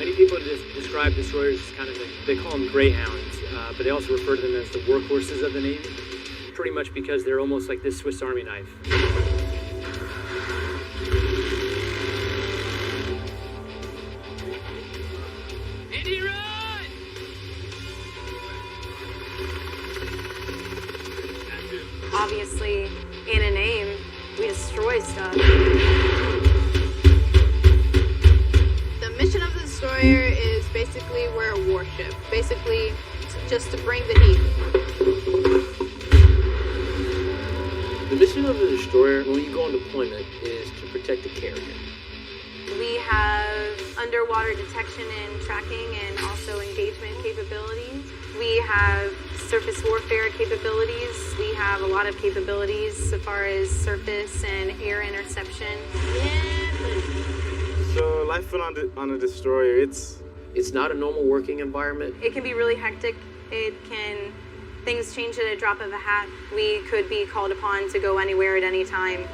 Many people describe destroyers as kind of, they call them greyhounds, but they also refer to them as the workhorses of the Navy, pretty much because they're almost like this Swiss Army knife. Indy, run! Obviously, in a name, we destroy stuff. The mission of the destroyer is basically we're a warship. Basically, just to bring the heat. The mission of the destroyer, when you go on deployment, is to protect the carrier. We have underwater detection and tracking and also engagement capabilities. We have surface warfare capabilities. We have a lot of capabilities as far as surface and air interception. So life on a destroyer, it's not a normal working environment. It can be really hectic. Things change at a drop of a hat. We could be called upon to go anywhere at any time.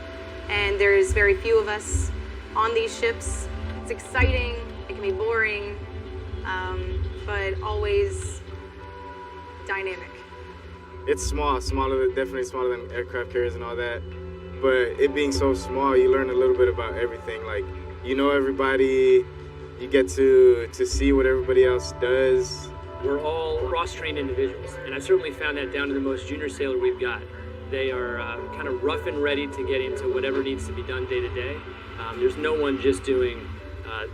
And there's very few of us on these ships. It's exciting, it can be boring, but always dynamic. It's definitely smaller than aircraft carriers and all that. But it being so small, you learn a little bit about everything. Like, you know everybody, you get to see what everybody else does. We're all cross-trained individuals, and I've certainly found that down to the most junior sailor we've got. They are kind of rough and ready to get into whatever needs to be done day to day. There's no one just doing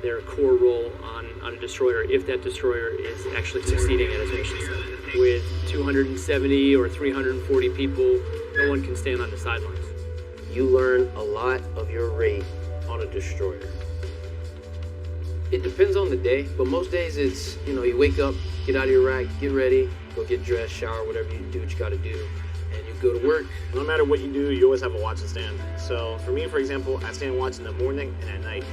their core role on a destroyer if that destroyer is actually succeeding at its mission set. With 270 or 340 people, no one can stand on the sidelines. You learn a lot of your rate on a destroyer. It depends on the day, but most days it's, you wake up, get out of your rack, get ready, go get dressed, shower, whatever you do what you gotta do, and you go to work. No matter what you do, you always have a watch to stand. So for me, for example, I stand watch in the morning and at night.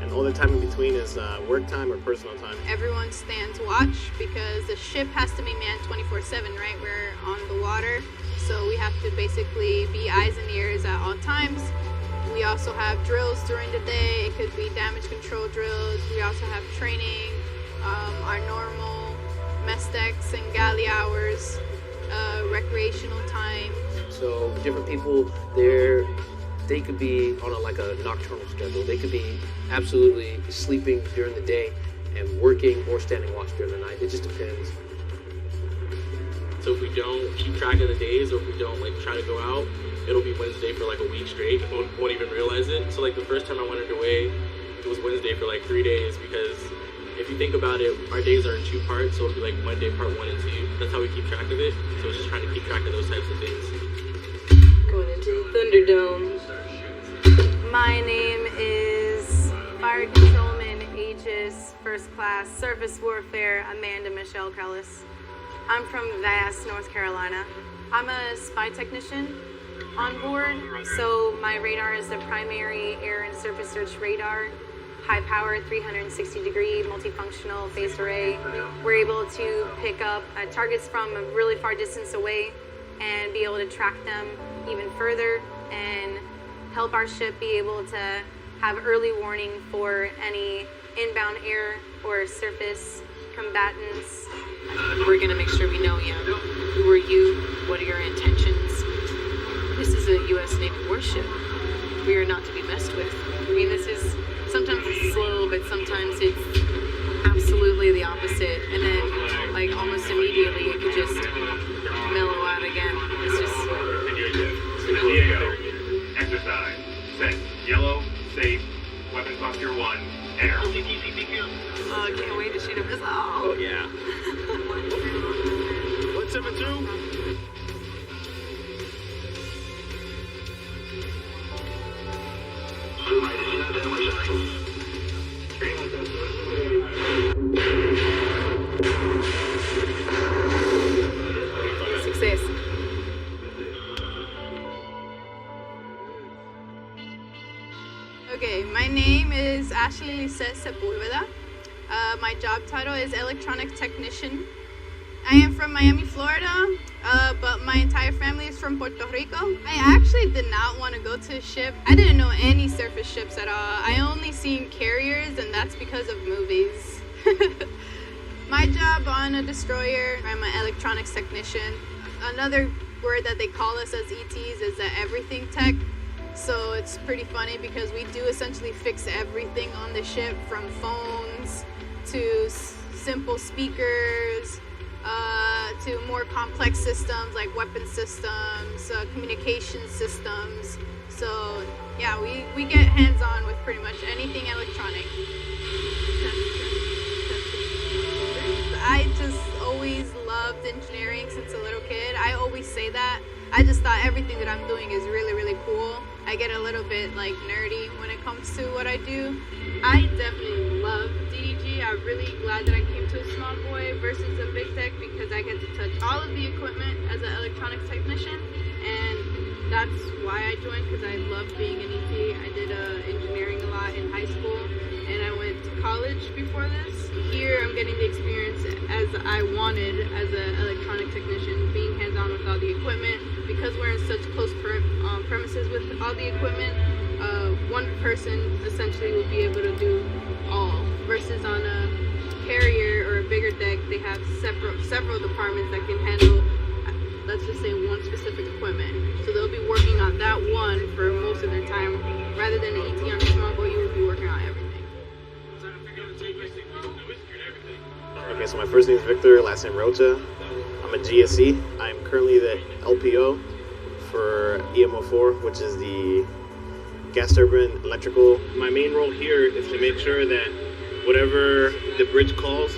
And all the time in between is work time or personal time. Everyone stands watch because the ship has to be manned 24/7, right? We're on the water, so we have to basically be eyes and ears at all times. We also have drills during the day. It could be damage control drills. We also have training, our normal mess decks and galley hours, recreational time. So different people, they could be on a nocturnal schedule. They could be absolutely sleeping during the day and working or standing watch during the night. It just depends. So if we don't keep track of the days, or if we don't try to go out, it'll be Wednesday for a week straight. Won't even realize it. So the first time I went underway, it was Wednesday for 3 days, because if you think about it, our days are in 2 parts, so it'll be Monday part 1 and 2. That's how we keep track of it. So it's just trying to keep track of those types of things. Going into the Thunderdome. My name is Fire Controlman Aegis First Class Surface Warfare Amanda Michelle Krellis. I'm from Vass, North Carolina. I'm a spy technician on board, so my radar is the primary air and surface search radar, high power 360-degree multifunctional phased array. We're able to pick up targets from a really far distance away and be able to track them even further and help our ship be able to have early warning for any inbound air or surface combatants. We're gonna make sure we know you. Who are you? What are your intentions? This is a U.S. Navy warship. We are not to be messed with. Sometimes it's slow, but sometimes it's absolutely the opposite. And then, almost immediately, it could just mellow out again. It's just... Diego, exercise. Set. Yellow, safe. Weapons posture 1. Air. Oh, I can't wait to shoot a missile. Oh, yeah. 172. Success. Okay, my name is Ashley Lisette Sepulveda. My job title is Electronic Technician. I am from Miami, Florida, but my entire family is from Puerto Rico. I actually did not want to go to a ship. I didn't know any surface ships at all. I only seen carriers, and that's because of movies. My job on a destroyer, I'm an electronics technician. Another word that they call us as ETs is the everything tech. So it's pretty funny because we do essentially fix everything on the ship, from phones to simple speakers to more complex systems like weapon systems, communication systems. So yeah, we get hands-on with pretty much anything electronic. I just always loved engineering since a little kid. I always say that. I just thought everything that I'm doing is really, really cool. I get a little bit like nerdy when it comes to what I do. I definitely love DDG. I'm really glad that I came to a small boy versus a big tech because I get to touch all of the equipment as an electronics technician, and that's why I joined, because I love being an ET. I did engineering a lot in high school, and I went to college before this. Here I'm getting the experience as I wanted as an electronic technician, being hands-on with all the equipment. Because we're in such close premises with all the equipment, one person essentially will be able to do all. Versus on a carrier or a bigger deck, they have several departments that can handle, let's just say, one specific equipment. So they'll be working on that one for most of their time, rather than an ET on a small boat, you will be working on everything. Okay, so my first name is Victor, last name Rocha. I'm a GSC. I'm currently the LPO for EMO4, which is the gas turbine electrical. My main role here is to make sure that whatever the bridge calls,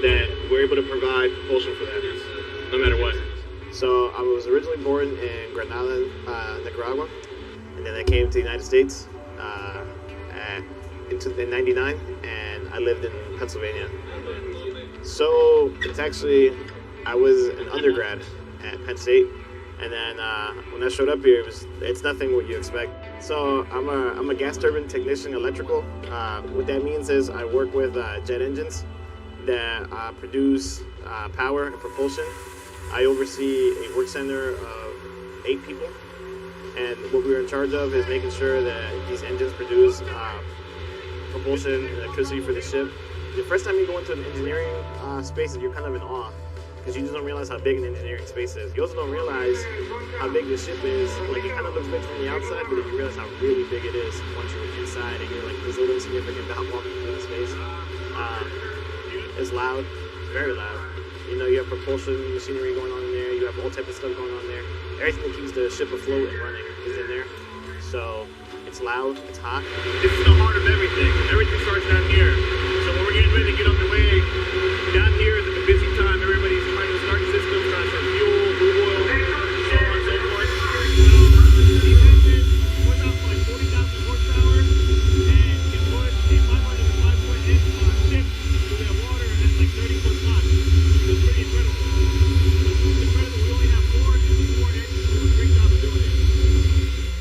that we're able to provide propulsion for that, no matter what. So I was originally born in Granada, Nicaragua, and then I came to the United States in '99, and I lived in Pennsylvania. So it's actually, I was an undergrad at Penn State, and then when I showed up here, it's nothing what you expect. So I'm a gas turbine technician, electrical. What that means is I work with jet engines that produce power and propulsion. I oversee a work center of 8 people, and what we're in charge of is making sure that these engines produce propulsion and electricity for the ship. The first time you go into an engineering space, you're kind of in awe, because you just don't realize how big an engineering space is. You also don't realize how big the ship is. Like, it kind of looks big from the outside, but then you realize how really big it is once you're inside, and you're like this little insignificant dot walking through the space. It's loud, it's very loud. You know, you have propulsion machinery going on in there. You have all types of stuff going on there. Everything that keeps the ship afloat and running is in there. So it's loud, it's hot. This is the heart of everything. Everything starts down here. So when we're getting ready to get on the way, down here is a busy time. Everybody's trying to start systems, trying to start fuel, move oil, so on and so forth. These engines put out like 40,000 horsepower, and it put a 505-foot ship through the water at like 30-foot knots. It's pretty incredible. It's incredible. We only have 4, and the 4 engines do a great job of doing it.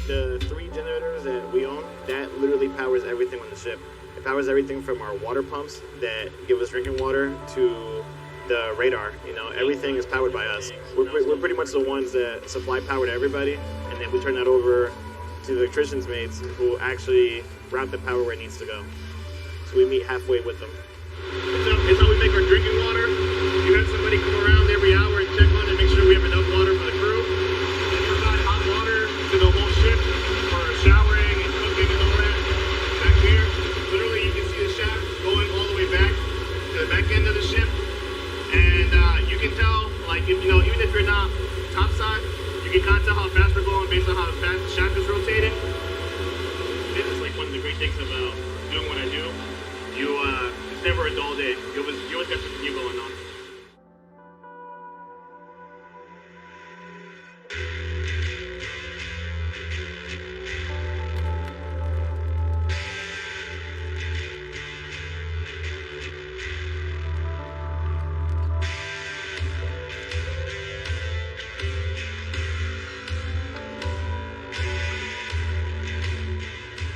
The 3 generators that we own, that literally powers everything on the ship. It powers everything from our water pumps that give us drinking water to the radar. You know, everything is powered by us. We're pretty much the ones that supply power to everybody, and then we turn that over to the electricians' mates who actually route the power where it needs to go. So we meet halfway with them. It's how we make our drinking water. You have somebody come around every hour and check on it and make sure we have enough water for the crew. And provide hot water to the whole ship for showering and cooking and all that. Back here, literally you can see the shaft going all the way back to the back end of the ship. And you can tell, like, if, you know, even if you're not topside, you can kind of tell how fast we're going based on how the shaft is rotating. This is like one of the great things about doing what I do. It's never a dull day. You always got something new going on.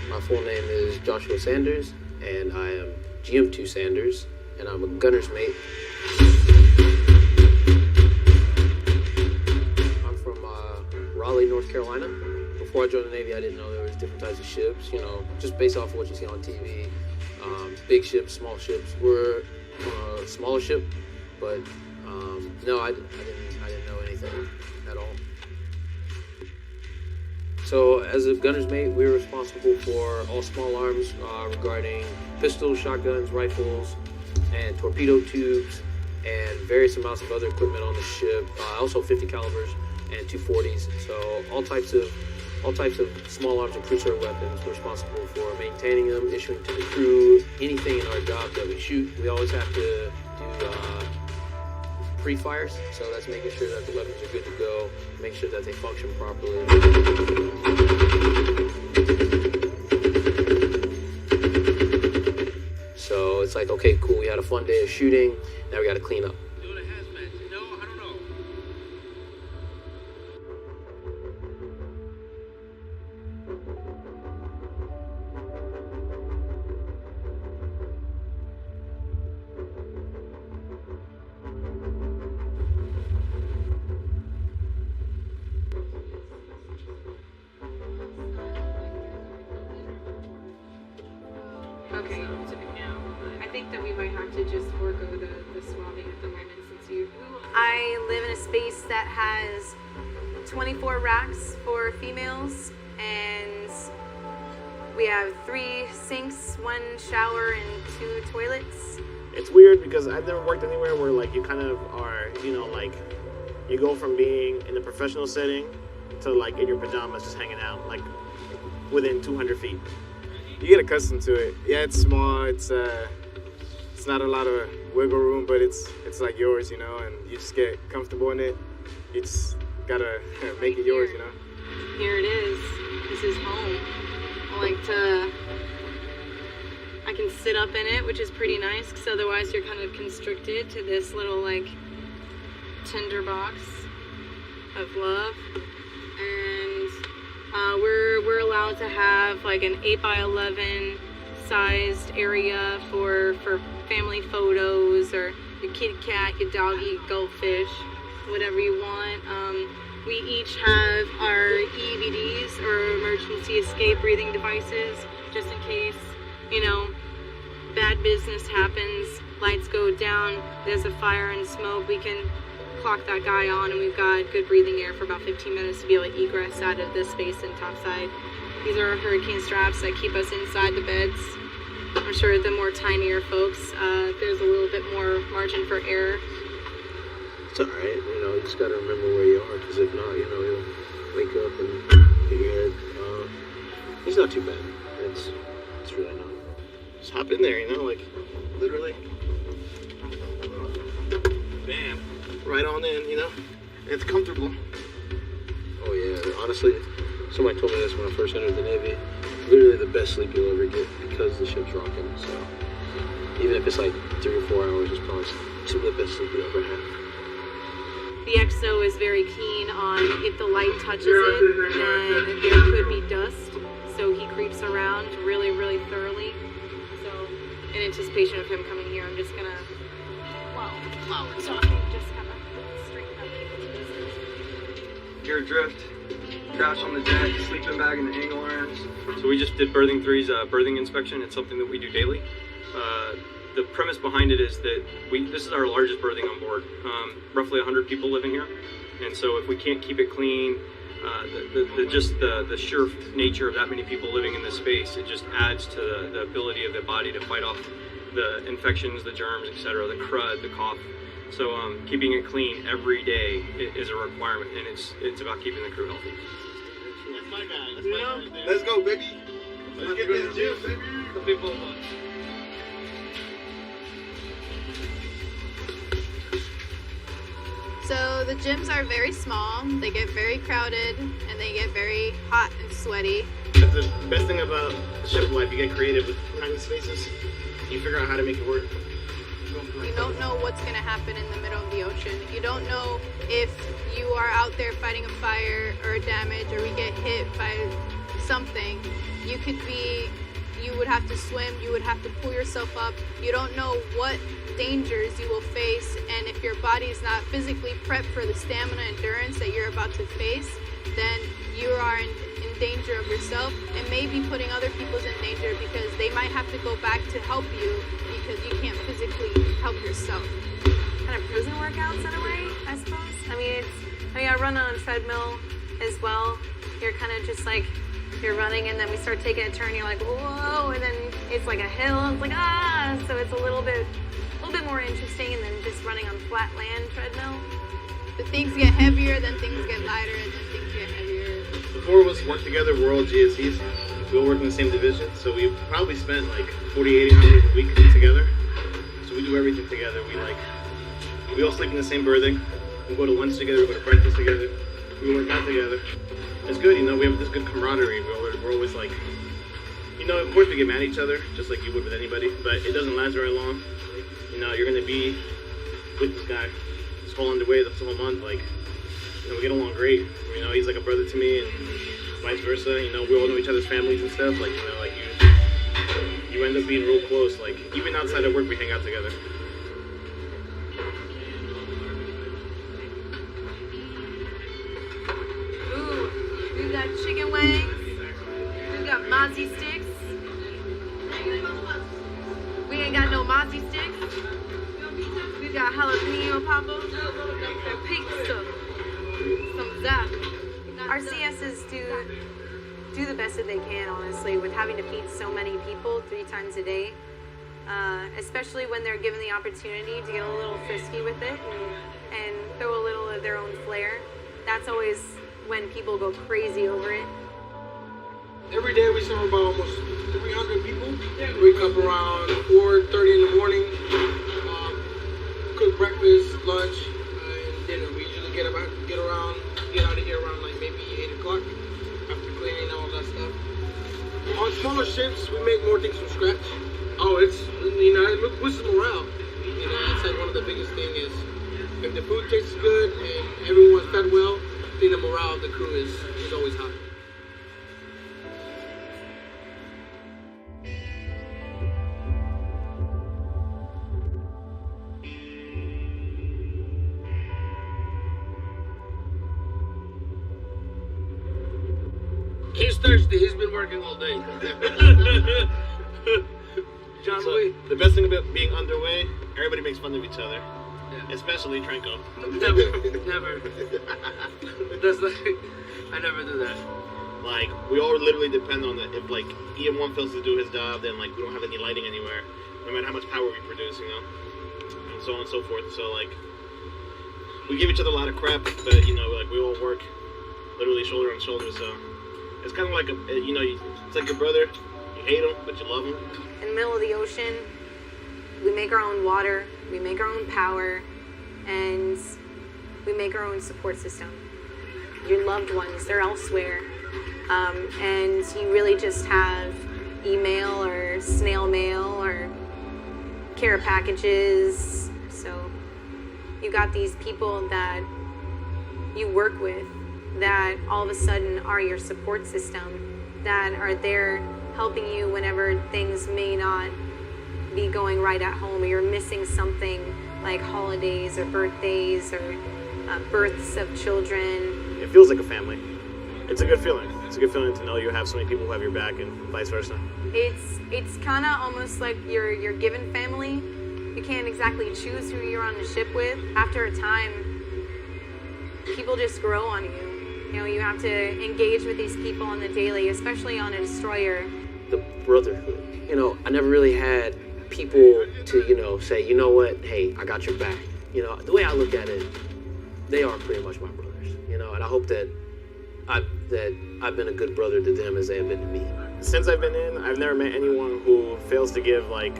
My full name is Joshua Sanders, and I am GM2 Sanders, and I'm a gunner's mate. I'm from Raleigh, North Carolina. Before I joined the Navy, I didn't know there was different types of ships, you know, just based off of what you see on TV. Big ships, small ships. We're on a smaller ship, but no, I didn't know anything at all. So as a gunner's mate, we were responsible for all small arms regarding pistols, shotguns, rifles, and torpedo tubes, and various amounts of other equipment on the ship. Also 50 calibers and 240s. So all types of small arms and cruiser weapons. We're responsible for maintaining them, issuing to the crew. Anything in our job that we shoot, we always have to do pre-fires. So that's making sure that the weapons are good to go, make sure that they function properly. So it's like, okay, cool, we had a fun day of shooting, now we gotta clean up. Doing a hazmat, no, I don't know. Okay, so now I think that we might have to just forego the swabbing at the moment since you. I live in a space that has 24 racks for females, and we have 3 sinks, 1 shower, and 2 toilets. It's weird because I've never worked anywhere where like you kind of are, you know, like you go from being in a professional setting to like in your pajamas just hanging out like within 200 feet. You get accustomed to it. Yeah, it's small. It's not a lot of wiggle room, but it's like yours, you know, and you just get comfortable in it. You just gotta make it yours, you know. Here it is. This is home. I can sit up in it, which is pretty nice, because otherwise you're kind of constricted to this little like tinder box of love. And we're allowed to have like an 8x11 sized area for family photos, or your kitty cat, your doggy, goldfish, whatever you want. We each have our EVDs, or emergency escape breathing devices, just in case, you know, bad business happens, lights go down, there's a fire and smoke, we can clock that guy on, and we've got good breathing air for about 15 minutes to be able to egress out of this space and topside. These are our hurricane straps that keep us inside the beds. I'm sure the more tinier folks, there's a little bit more margin for error. It's alright, you know, you just gotta remember where you are, because if not, you know, you'll wake up and hit your head. It's not too bad. It's really not. Just hop in there, you know, like literally. Bam. Right on in, you know. It's comfortable. Oh yeah, honestly, somebody told me this when I first entered the Navy. Literally the best sleep you'll ever get because the ship's rocking. So even if it's like 3 or 4 hours, it's probably some of the best sleep you'll ever have. The XO is very keen on if the light touches it, then there could be dust. So he creeps around really, really thoroughly. So in anticipation of him coming here, I'm just gonna, while we're talking, just kind of straighten up people's business. You're adrift, crash on the deck, sleeping bag in the angle irons. So we just did Berthing 3's berthing inspection. It's something that we do daily. The premise behind it is that this is our largest berthing on board. Roughly 100 people live in here, and so if we can't keep it clean, the sheer nature of that many people living in this space, it just adds to the ability of the body to fight off the infections, the germs, etc., the crud, the cough. So keeping it clean every day is a requirement, and it's about keeping the crew healthy. That's my guy. That's my guy right there. Let's go, baby. Let's get this gym, baby. The people. So the gyms are very small, they get very crowded, and they get very hot and sweaty. That's the best thing about ship life. You get creative with tiny spaces. You figure out how to make it work. You don't know what's going to happen in the middle of the ocean. You don't know if you are out there fighting a fire or a damage, or we get hit by something. You would have to swim, you would have to pull yourself up. You don't know what dangers you will face, and if your body is not physically prepped for the stamina endurance that you're about to face, then you are in danger of yourself and maybe putting other people in danger because they might have to go back to help you because you can't physically help yourself. Kind of prison workouts in a way, I suppose. I run on a treadmill as well. You're kind of just like, you're running and then we start taking a turn, you're like, whoa, and then it's like a hill, and it's like, ah, so it's a little bit more interesting than just running on flat land treadmill. The things get heavier, then things get lighter, and then things get heavier. The four of us work together. We're all GSEs. We all work in the same division, so we probably spent like 40, 80 hours a week together. So we do everything together. We all sleep in the same berthing. We go to lunch together. We go to breakfast together. We work out together. It's good, we have this good camaraderie. We're always like, of course we get mad at each other, just like you would with anybody, but it doesn't last very long. You're gonna be with this guy this whole underway, this whole month. Like, we get along great. He's like a brother to me, and vice versa. We all know each other's families and stuff. Like, you end up being real close. Like, even outside of work, we hang out together. Ooh, we got chicken wings. We got mozzie sticks. We ain't got no mozzie sticks. We got jalapeno poppers and pizza. Some zap. Our CSs do the best that they can, honestly, with having to feed so many people 3 times a day. Especially when they're given the opportunity to get a little frisky with it and throw a little of their own flair. That's always when people go crazy over it. Every day we serve about almost 300 people. We wake up around 4:30 in the morning, cook breakfast, lunch, and dinner. We usually get out of here around like maybe 8 o'clock after cleaning all that stuff. On smaller shifts, we make more things from scratch. Oh, it boosts morale. That's like one of the biggest things is if the food tastes good and everyone's fed well, then the morale of the crew is always high. He's thirsty. He's been working all day. John Louis. The best thing about being underway, everybody makes fun of each other. Yeah. Especially Trenko. Never. That's like, I never do that. Like, we all literally depend on it. If, like, EM1 fails to do his job, then, like, we don't have any lighting anywhere, no matter how much power we produce, and so on and so forth. So, like, we give each other a lot of crap, but, like, we all work literally shoulder on shoulder, so it's kind of like, it's like your brother. You hate him, but you love him. In the middle of the ocean, we make our own water, we make our own power, and we make our own support system. Your loved ones, they're elsewhere. And you really just have email or snail mail or care packages. So you got these people that you work with that all of a sudden are your support system, that are there helping you whenever things may not be going right at home, or you're missing something like holidays or birthdays or births of children. It feels like a family. It's a good feeling. It's a good feeling to know you have so many people who have your back and vice versa. It's kind of almost like your given family. You can't exactly choose who you're on the ship with. After a time, people just grow on you. You have to engage with these people on the daily, especially on a destroyer. The brotherhood. I never really had people to, say, you know what, hey, I got your back. The way I look at it, they are pretty much my brothers, and I hope that I've been a good brother to them as they have been to me. Since I've been in, I've never met anyone who fails to give less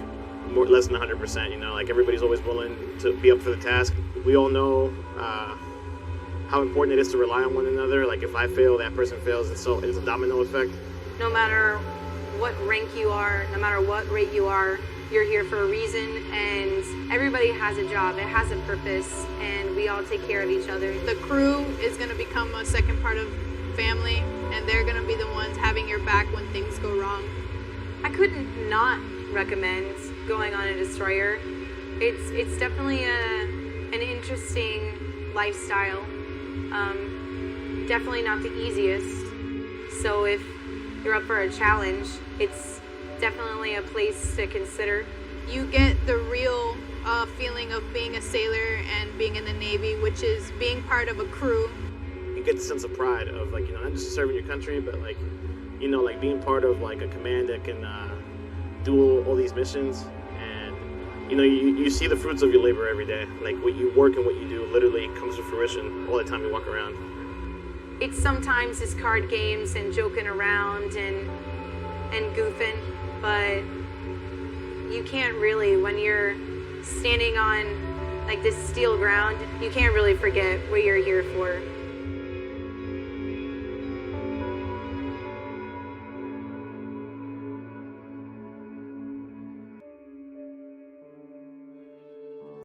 than 100%. Like everybody's always willing to be up for the task. We all know how important it is to rely on one another. Like if I fail, that person fails, and so it's a domino effect. No matter what rank you are, no matter what rate you are, you're here for a reason, and everybody has a job, it has a purpose, and we all take care of each other. The crew is going to become a second part of family, and they're going to be the ones having your back when things go wrong. I couldn't not recommend going on a destroyer. It's definitely an interesting lifestyle. Definitely not the easiest. So if you're up for a challenge, it's definitely a place to consider. You get the real feeling of being a sailor and being in the Navy, which is being part of a crew. You get the sense of pride of like, you know, not just serving your country, but like, you know, like being part of like a command that can do all these missions. And you know, you see the fruits of your labor every day. Like what you work and what you do literally comes to fruition all the time you walk around. It's sometimes it's card games and joking around and goofing, but you can't really, when you're standing on like this steel ground, you can't really forget what you're here for.